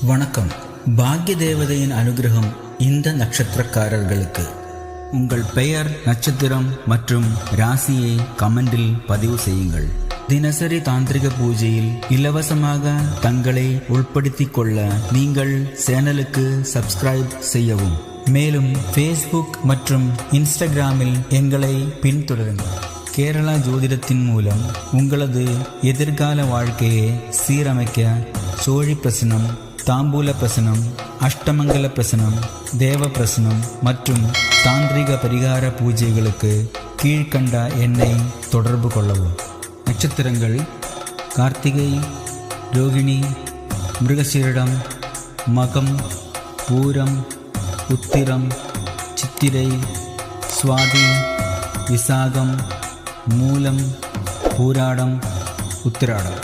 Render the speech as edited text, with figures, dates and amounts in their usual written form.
வணக்கம். பாக்ய தேவதையின் அனுகிரகம் இந்த நட்சத்திரக்காரர்களுக்கு. உங்கள் பெயர், நட்சத்திரம் மற்றும் ராசியை கமெண்டில் பதிவு செய்யுங்கள். தினசரி தாந்திரிக பூஜையில் இலவசமாக தங்களை உள்படுத்திக் கொள்ள நீங்கள் சேனலுக்கு சப்ஸ்கிரைப் செய்யவும். மேலும் ஃபேஸ்புக் மற்றும் இன்ஸ்டாகிராமில் எங்களை பின்தொடருங்கள். கேரளா ஜோதிடத்தின் மூலம் உங்களது எதிர்கால வாழ்க்கையை சீரமைக்க சோழி பிரசனம், தாம்பூல பிரசனம், அஷ்டமங்கல பிரசனம், தேவ பிரசனம் மற்றும் தாந்திரிக பரிகார பூஜைகளுக்கு கீழ்கண்ட எண்ணை தொடர்பு கொள்ளவும். நட்சத்திரங்கள்: கார்த்திகை, ரோகிணி, மிருகசீரிடம், மகம், பூரம், உத்திரம், சித்திரை, சுவாதி, விசாகம், மூலம், பூராடம், உத்திராடம்.